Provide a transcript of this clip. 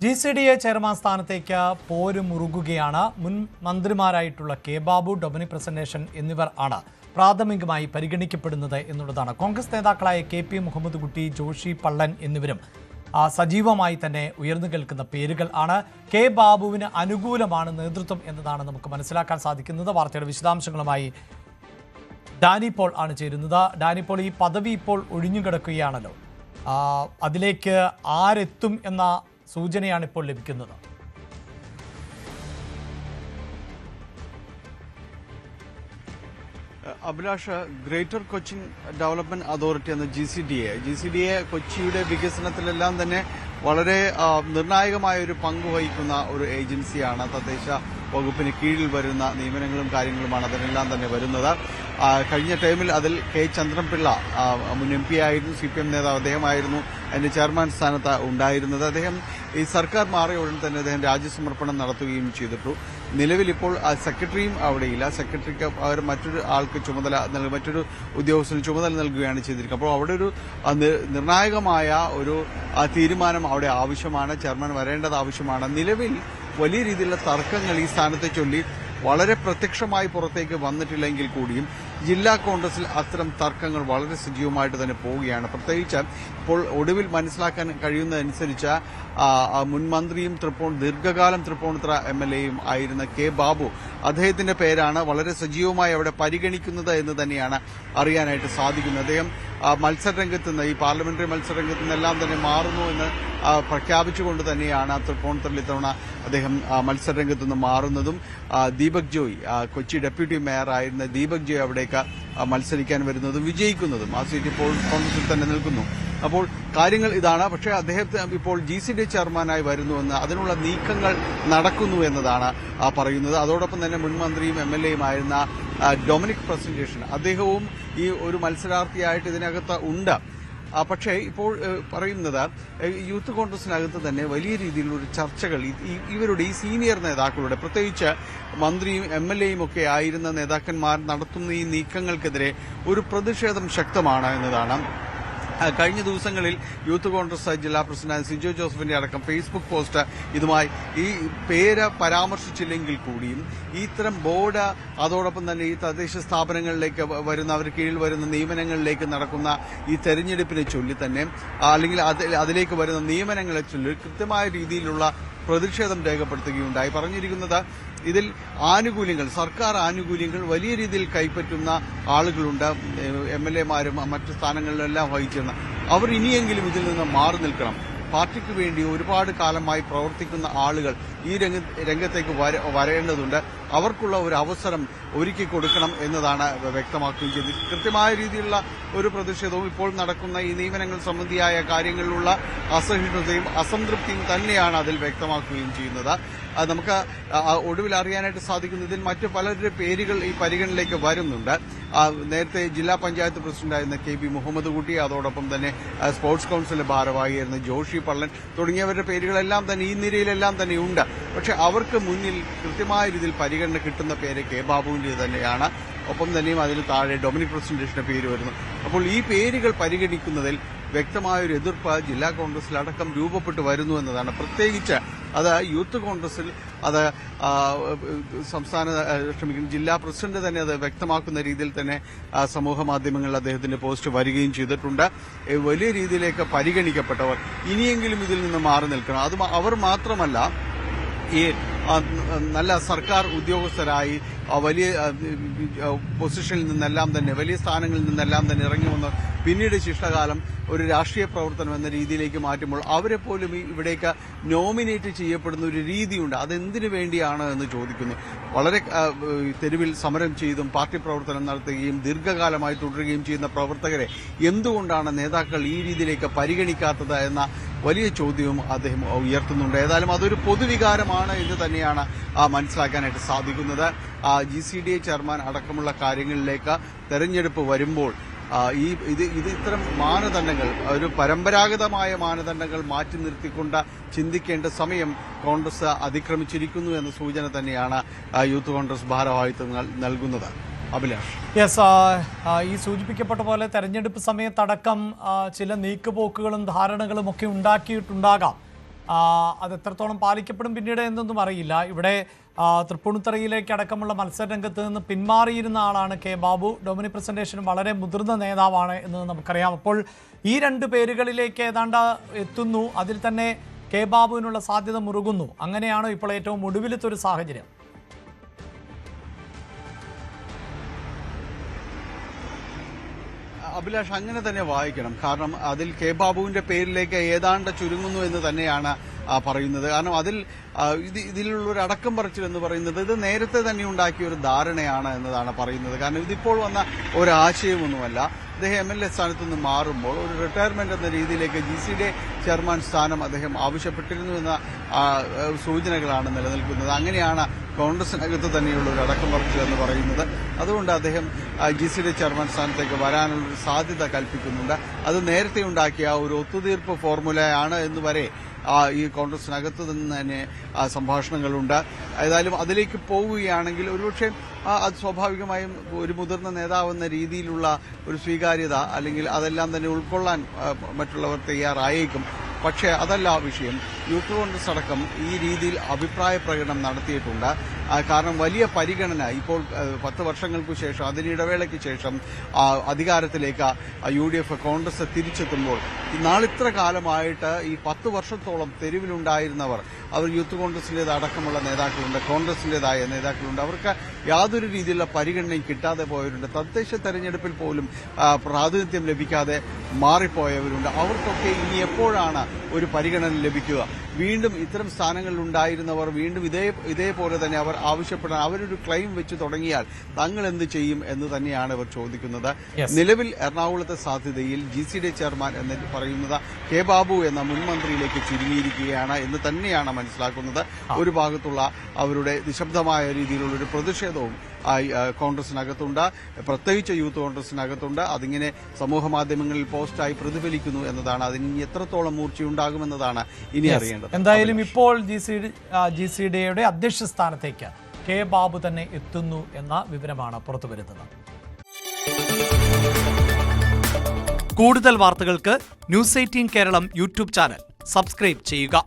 GCDA chairman സ്ഥാനത്തേക്ക് പോരുമുറുകുകയാണ്. മുൻ മന്ത്രിമാരായിട്ടുള്ള K Babu, Dominic presentation എന്നിവർ ആണ് പ്രാഥമികമായി പരിഗണിക്കപ്പെടുന്നത് എന്നുള്ളതാണ്. കോൺഗ്രസ് നേതാക്കളായ KP മുഹമ്മദ് കുട്ടി, ജോഷി പള്ളൻ എന്നിവരും സജീവമായി തന്നെ ഉയർന്നു കേൾക്കുന്ന പേരുകൾ ആണ്. കെ ബാബുവിന് അനുകൂലമാണ് നേതൃത്വം എന്നതാണ് നമുക്ക് മനസ്സിലാക്കാൻ സാധിക്കുന്നത്. വാർത്തയുടെ വിശദാംശങ്ങളുമായി ഡാനി പോൾ ആണ് ചേരുന്നത്. ഡാനി പോൾ, ഈ പദവി ഇപ്പോൾ ഒഴിഞ്ഞുകിടക്കുകയാണല്ലോ, അതിലേക്ക് ആരെത്തും എന്ന സൂചനയാണ് ഇപ്പോൾ ലഭിക്കുന്നത്? Abhilash, greater Cochin development authority എന്ന GCDA കൊച്ചിയുടെ വികസനത്തിലെല്ലാം തന്നെ വളരെ നിർണായകമായ ഒരു പങ്ക് വഹിക്കുന്ന ഒരു ഏജൻസിയാണ്. തദ്ദേശ വകുപ്പിന് കീഴിൽ വരുന്ന നിയമനങ്ങളും കാര്യങ്ങളുമാണ് അതിനെല്ലാം തന്നെ വരുന്നത്. കഴിഞ്ഞ ടൈമിൽ അതിൽ K ചന്ദ്രൻപിള്ള മുൻ MP ആയിരുന്നു, CPM നേതാവ്, അദ്ദേഹമായിരുന്നു അതിന്റെ ചെയർമാൻ സ്ഥാനത്ത് ഉണ്ടായിരുന്നത്. അദ്ദേഹം ഈ സർക്കാർ മാറിയ ഉടൻ തന്നെ അദ്ദേഹം രാജ്യസമർപ്പണം നടത്തുകയും ചെയ്തിട്ടു. നിലവിൽ ഇപ്പോൾ സെക്രട്ടറിയും അവിടെയില്ല. സെക്രട്ടറിക്ക് പകരം മറ്റൊരു ആൾക്ക് മറ്റൊരു ഉദ്യോഗസ്ഥന് ചുമതല നൽകുകയാണ് ചെയ്തിരിക്കുന്നത്. അപ്പോൾ അവിടെ ഒരു നിർണായകമായ ഒരു തീരുമാനം അവിടെ ആവശ്യമാണ്. ചെയർമാൻ വരേണ്ടത് ആവശ്യമാണ്. നിലവിൽ വലിയ രീതിയിലുള്ള തർക്കങ്ങൾ ഈ സ്ഥാനത്തെ ചൊല്ലി വളരെ പ്രത്യക്ഷമായി പുറത്തേക്ക് വന്നിട്ടില്ലെങ്കിൽ കൂടിയും ജില്ലാ കോൺഗ്രസിൽ അത്തരം തർക്കങ്ങൾ വളരെ സജീവമായിട്ട് തന്നെ പോവുകയാണ്. പ്രത്യേകിച്ച് ഇപ്പോൾ ഒടുവിൽ മനസ്സിലാക്കാൻ കഴിയുന്നതനുസരിച്ച് മുൻ മന്ത്രിയും ദീർഘകാലം തൃപ്പൂണിത്തുറ MLAയും ആയിരുന്ന കെ ബാബു, അദ്ദേഹത്തിന്റെ പേരാണ് വളരെ സജീവമായി അവിടെ പരിഗണിക്കുന്നത് എന്ന് തന്നെയാണ് അറിയാനായിട്ട് സാധിക്കുന്നത്. അദ്ദേഹം മത്സരരംഗത്ത് നിന്ന്, ഈ പാർലമെന്ററി മത്സരരംഗത്ത് നിന്നെല്ലാം തന്നെ മാറുന്നു എന്ന് പ്രഖ്യാപിച്ചുകൊണ്ട് തന്നെയാണ് തൃപ്പൂണിത്തുറയിൽ ഇത്തവണ അദ്ദേഹം മത്സരരംഗത്ത് നിന്ന് മാറുന്നതും. ദീപക് ജോയ്, കൊച്ചി ഡെപ്യൂട്ടി മേയർ ആയിരുന്ന ദീപക് ജോയ് അവിടേക്ക് മത്സരിക്കാൻ വരുന്നതും വിജയിക്കുന്നതും ആ സീറ്റ് ഇപ്പോൾ കോൺഗ്രസിൽ തന്നെ നിൽക്കുന്നു. അപ്പോൾ കാര്യങ്ങൾ ഇതാണ്. പക്ഷേ അദ്ദേഹത്തെ ഇപ്പോൾ GCDA ചെയർമാനായി വരുന്നുവെന്ന്, അതിനുള്ള നീക്കങ്ങൾ നടക്കുന്നു എന്നതാണ് പറയുന്നത്. അതോടൊപ്പം തന്നെ മുൻ മന്ത്രിയും MLAയും ആയിരുന്ന ഡൊമിനിക് പ്രസന്റേഷൻ, അദ്ദേഹവും ഈ ഒരു മത്സരാർത്ഥിയായിട്ട് ഇതിനകത്ത് ഉണ്ട്. പക്ഷേ ഇപ്പോൾ പറയുന്നത് യൂത്ത് കോൺഗ്രസിനകത്ത് തന്നെ വലിയ രീതിയിലുള്ള ചർച്ചകൾ ഇവരുടെ ഈ സീനിയർ നേതാക്കളുടെ, പ്രത്യേകിച്ച് മന്ത്രിയും MLAയും ഒക്കെ ആയിരുന്ന നേതാക്കന്മാർ നടത്തുന്ന ഈ നീക്കങ്ങൾക്കെതിരെ ഒരു പ്രതിഷേധം ശക്തമാണ് എന്നതാണ്. കഴിഞ്ഞ ദിവസങ്ങളിൽ യൂത്ത് കോൺഗ്രസ് ജില്ലാ പ്രസിഡന്റ് സിജോ ജോസഫിന്റെ അടക്കം ഫേസ്ബുക്ക് പോസ്റ്റ് ഇതുമായി ഈ പേര് പരാമർശിച്ചില്ലെങ്കിൽ കൂടിയും ഇത്തരം ബോർഡ്, അതോടൊപ്പം തന്നെ ഈ തദ്ദേശ സ്ഥാപനങ്ങളിലേക്ക് വരുന്ന, അവർ കീഴിൽ വരുന്ന നിയമനങ്ങളിലേക്ക് നടക്കുന്ന ഈ തെരഞ്ഞെടുപ്പിനെ ചൊല്ലി തന്നെ, അല്ലെങ്കിൽ അതിലേക്ക് വരുന്ന നിയമനങ്ങളെ ചൊല്ലി കൃത്യമായ രീതിയിലുള്ള പ്രതിഷേധം രേഖപ്പെടുത്തുകയുണ്ടായി. പറഞ്ഞിരിക്കുന്നത് ഇതിൽ ആനുകൂല്യങ്ങൾ, സർക്കാർ ആനുകൂല്യങ്ങൾ വലിയ രീതിയിൽ കൈപ്പറ്റുന്ന ആളുകളുണ്ട്. MLAമാരും മറ്റു സ്ഥാനങ്ങളിലെല്ലാം വഹിച്ചിരുന്ന അവർ ഇനിയെങ്കിലും ഇതിൽ നിന്ന് മാറി നിൽക്കണം. പാർട്ടിക്ക് വേണ്ടി ഒരുപാട് കാലമായി പ്രവർത്തിക്കുന്ന ആളുകൾ ഈ രംഗത്തേക്ക് വരേണ്ടതുണ്ട്. അവർക്കുള്ള ഒരു അവസരം ഒരുക്കി കൊടുക്കണം എന്നതാണ് വ്യക്തമാക്കുകയും ചെയ്തത്. കൃത്യമായ രീതിയിലുള്ള ഒരു പ്രതിഷേധവും ഇപ്പോൾ നടക്കുന്ന ഈ നിയമനങ്ങൾ സംബന്ധിയായ കാര്യങ്ങളിലുള്ള അസഹിഷ്ണുതയും അസംതൃപ്തിയും തന്നെയാണ് അതിൽ വ്യക്തമാക്കുകയും ചെയ്യുന്നത്. നമുക്ക് ഒടുവിൽ അറിയാനായിട്ട് സാധിക്കുന്നു, ഇതിൽ മറ്റു പലരുടെ പേരുകൾ ഈ പരിഗണനയിലേക്ക് വരുന്നുണ്ട്. നേരത്തെ ജില്ലാ പഞ്ചായത്ത് പ്രസിഡന്റായിരുന്ന KP മുഹമ്മദ് കുട്ടി, അതോടൊപ്പം തന്നെ സ്പോർട്സ് കൌൺസിലിന്റെ ഭാരവാഹിയായിരുന്ന ജോഷി പള്ളൻ തുടങ്ങിയവരുടെ പേരുകളെല്ലാം തന്നെ ഈ നിരയിലെല്ലാം തന്നെ ഉണ്ട്. പക്ഷെ അവർക്ക് മുന്നിൽ കൃത്യമായ രീതിയിൽ പരിഗണന കിട്ടുന്ന പേര് കെ ബാബുവിന്റെ തന്നെയാണ്. ഒപ്പം തന്നെയും അതിന് താഴെ ഡൊമിനിക് പ്രസന്റേഷന്റെ പേര് വരുന്നു. അപ്പോൾ ഈ പേരുകൾ പരിഗണിക്കുന്നതിൽ വ്യക്തമായൊരു എതിർപ്പ് ജില്ലാ കോൺഗ്രസിലടക്കം രൂപപ്പെട്ടു വരുന്നു എന്നതാണ്. പ്രത്യേകിച്ച് അത് യൂത്ത് കോൺഗ്രസിൽ, അത് ജില്ലാ പ്രസിഡന്റ് തന്നെ അത് വ്യക്തമാക്കുന്ന രീതിയിൽ തന്നെ സമൂഹ മാധ്യമങ്ങളിൽ അദ്ദേഹത്തിന്റെ പോസ്റ്റ് വരികയും ചെയ്തിട്ടുണ്ട്. വലിയ രീതിയിലേക്ക് പരിഗണിക്കപ്പെട്ടവർ ഇനിയെങ്കിലും ഇതിൽ നിന്ന് മാറി നിൽക്കണം. അത് അവർ മാത്രമല്ല, ഈ നല്ല സർക്കാർ ഉദ്യോഗസ്ഥരായി വലിയ പൊസിഷനിൽ നിന്നെല്ലാം തന്നെ, വലിയ സ്ഥാനങ്ങളിൽ നിന്നെല്ലാം തന്നെ ഇറങ്ങി വന്ന് പിന്നീട് ശിഷ്ടകാലം ഒരു രാഷ്ട്രീയ പ്രവർത്തനം എന്ന രീതിയിലേക്ക് മാറ്റുമ്പോൾ അവരെ പോലും ഇവിടേക്ക് നോമിനേറ്റ് ചെയ്യപ്പെടുന്ന ഒരു രീതിയുണ്ട്. അതെന്തിനു വേണ്ടിയാണ് എന്ന് ചോദിക്കുന്നു. വളരെ തെരുവിൽ സമരം ചെയ്തും പാർട്ടി പ്രവർത്തനം നടത്തുകയും ദീർഘകാലമായി തുടരുകയും ചെയ്യുന്ന പ്രവർത്തകരെ എന്തുകൊണ്ടാണ് നേതാക്കൾ ഈ രീതിയിലേക്ക് പരിഗണിക്കാത്തത് എന്ന വലിയ ചോദ്യവും അദ്ദേഹം ഉയർത്തുന്നുണ്ട്. ഏതായാലും അതൊരു പൊതുവികാരമാണ് എന്ന് തന്നെയാണ് മനസ്സിലാക്കാനായിട്ട് സാധിക്കുന്നത്. GCDA ചെയർമാൻ അടക്കമുള്ള കാര്യങ്ങളിലേക്ക് തെരഞ്ഞെടുപ്പ് വരുമ്പോൾ ഇത് ഇത്തരം മാനദണ്ഡങ്ങൾ, ഒരു പരമ്പരാഗതമായ മാനദണ്ഡങ്ങൾ മാറ്റി നിർത്തിക്കൊണ്ട് ചിന്തിക്കേണ്ട സമയം കോൺഗ്രസ് അതിക്രമിച്ചിരിക്കുന്നു എന്ന സൂചന തന്നെയാണ് യൂത്ത് കോൺഗ്രസ് ഭാരവാഹിത്വം നൽകുന്നത്. അഭിലാഷ്, യെസ്, ഈ സൂചിപ്പിക്കപ്പെട്ട പോലെ തെരഞ്ഞെടുപ്പ് സമയത്തടക്കം ചില നീക്കുപോക്കുകളും ധാരണകളും ഒക്കെ ഉണ്ടാക്കിയിട്ടുണ്ടാകാം. അത് എത്രത്തോളം പാലിക്കപ്പെടും പിന്നീട് എന്നൊന്നും അറിയില്ല. ഇവിടെ തൃപ്പൂണിത്തറയിലേക്ക് അടക്കമുള്ള മത്സരരംഗത്ത് നിന്ന് പിന്മാറിയിരുന്ന ആളാണ് കെ ബാബു. ഡൊമിനി പ്രസന്റേഷൻ വളരെ മുതിർന്ന നേതാവാണ് എന്ന് നമുക്കറിയാം. അപ്പോൾ ഈ രണ്ട് പേരുകളിലേക്ക് ഏതാണ്ട് എത്തുന്നു. അതിൽ തന്നെ കെ ബാബുവിനുള്ള സാധ്യത മുറുകുന്നു. അങ്ങനെയാണോ ഇപ്പോൾ ഏറ്റവും ഒടുവിലത്തെ ഒരു സാഹചര്യം? അഭിലാഷ്, അങ്ങനെ തന്നെ വായിക്കണം. കാരണം അതിൽ കെ ബാബുവിന്റെ പേരിലേക്ക് ഏതാണ്ട് ചുരുങ്ങുന്നു എന്ന് തന്നെയാണ് പറയുന്നത്. കാരണം ഇതിലുള്ള ഒരു അടക്കം പറച്ചിൽ എന്ന് പറയുന്നത് ഇത് നേരത്തെ തന്നെ ഉണ്ടാക്കിയ ഒരു ധാരണയാണ് എന്നതാണ് പറയുന്നത്. കാരണം ഇതിപ്പോൾ വന്ന ഒരാശയമൊന്നുമല്ല. അദ്ദേഹം MLA സ്ഥാനത്ത് നിന്ന് മാറുമ്പോൾ ഒരു റിട്ടയർമെന്റ് എന്ന രീതിയിലേക്ക് GCDA ചെയർമാൻ സ്ഥാനം അദ്ദേഹം ആവശ്യപ്പെട്ടിരുന്നു എന്ന സൂചനകളാണ് നിലനിൽക്കുന്നത്. അങ്ങനെയാണ് കോൺഗ്രസിനകത്ത് തന്നെയുള്ള ഒരു അടക്കം പറച്ചിൽ എന്ന് പറയുന്നത്. അതുകൊണ്ട് അദ്ദേഹം GCDA ചെയർമാൻ സ്ഥാനത്തേക്ക് വരാനുള്ളൊരു സാധ്യത കൽപ്പിക്കുന്നുണ്ട്. അത് നേരത്തെ ഉണ്ടാക്കിയ ഒരു ഒത്തുതീർപ്പ് ഫോർമുലയാണ് എന്ന് വരെ ഈ കോൺഗ്രസിനകത്ത് നിന്ന് തന്നെ സംഭാഷണങ്ങളുണ്ട്. ഏതായാലും അതിലേക്ക് പോവുകയാണെങ്കിൽ ഒരുപക്ഷെ അത് സ്വാഭാവികമായും ഒരു മുതിർന്ന നേതാവെന്ന രീതിയിലുള്ള ഒരു സ്വീകാര്യത അല്ലെങ്കിൽ അതെല്ലാം തന്നെ ഉൾക്കൊള്ളാൻ മറ്റുള്ളവർ തയ്യാറായേക്കും. പക്ഷേ അതല്ല വിഷയം. യൂത്ത് കോൺഗ്രസ് അടക്കം ഈ രീതിയിൽ അഭിപ്രായ പ്രകടനം നടത്തിയിട്ടുണ്ട്. കാരണം വലിയ പരിഗണന ഇപ്പോൾ 10 വർഷങ്ങൾക്കു ശേഷം, അതിനിടവേളയ്ക്ക് ശേഷം അധികാരത്തിലേക്ക് UDF കോൺഗ്രസ് തിരിച്ചെത്തുമ്പോൾ നാളിത്ര കാലമായിട്ട് ഈ 10 വർഷത്തോളം തെരുവിലുണ്ടായിരുന്നവർ, അവർ യൂത്ത് കോൺഗ്രസിന്റേത് അടക്കമുള്ള നേതാക്കളുണ്ട്, കോൺഗ്രസിന്റേതായ നേതാക്കളുണ്ട്. അവർക്ക് യാതൊരു രീതിയിലുള്ള പരിഗണനയും കിട്ടാതെ പോയവരുണ്ട്. തദ്ദേശ തെരഞ്ഞെടുപ്പിൽ പോലും പ്രാതിനിധ്യം ലഭിക്കാതെ മാറിപ്പോയവരുണ്ട്. അവർക്കൊക്കെ ഇനി എപ്പോഴാണ് ഒരു പരിഗണന ലഭിക്കുക? വീണ്ടും ഇത്തരം സ്ഥാനങ്ങളിൽ ഉണ്ടായിരുന്നവർ വീണ്ടും ഇതേപോലെ തന്നെ അവർ ആവശ്യപ്പെടാൻ അവരൊരു ക്ലെയിം വെച്ച് തുടങ്ങിയാൽ തങ്ങൾ എന്ത് ചെയ്യും എന്ന് തന്നെയാണ് ഇവർ ചോദിക്കുന്നത്. നിലവിൽ എറണാകുളത്തെ സാധ്യതയിൽ GCDA ചെയർമാൻ എന്ന് പറയുന്നത് കെ ബാബു എന്ന മുൻ മന്ത്രിയിലേക്ക് ചുരുങ്ങിയിരിക്കുകയാണ് എന്ന് തന്നെയാണ് മനസ്സിലാക്കുന്നത്. ഒരു ഭാഗത്തുള്ള അവരുടെ നിശബ്ദമായ രീതിയിലുള്ള ഒരു പ്രതിഷേധവും കോൺഗ്രസിനകത്തുണ്ട്, പ്രത്യേകിച്ച് യൂത്ത് കോൺഗ്രസിനകത്തുണ്ട്. അതിങ്ങനെ സമൂഹ മാധ്യമങ്ങളിൽ പോസ്റ്റായി പ്രതിഫലിക്കുന്നു എന്നതാണ്. അതിന് എത്രത്തോളം മൂർച്ചയുണ്ടാകുമെന്നതാണ് ഇനി അറിയേണ്ടത്. എന്തായാലും ഇപ്പോൾ GCDAയുടെ അധ്യക്ഷ സ്ഥാനത്തേക്ക് കെ ബാബു തന്നെ എത്തുന്നു എന്ന വിവരമാണ് പുറത്തുവരുന്നത്. കൂടുതൽ വാർത്തകൾക്ക് News 18 Keralam YouTube channel subscribe ചെയ്യുക.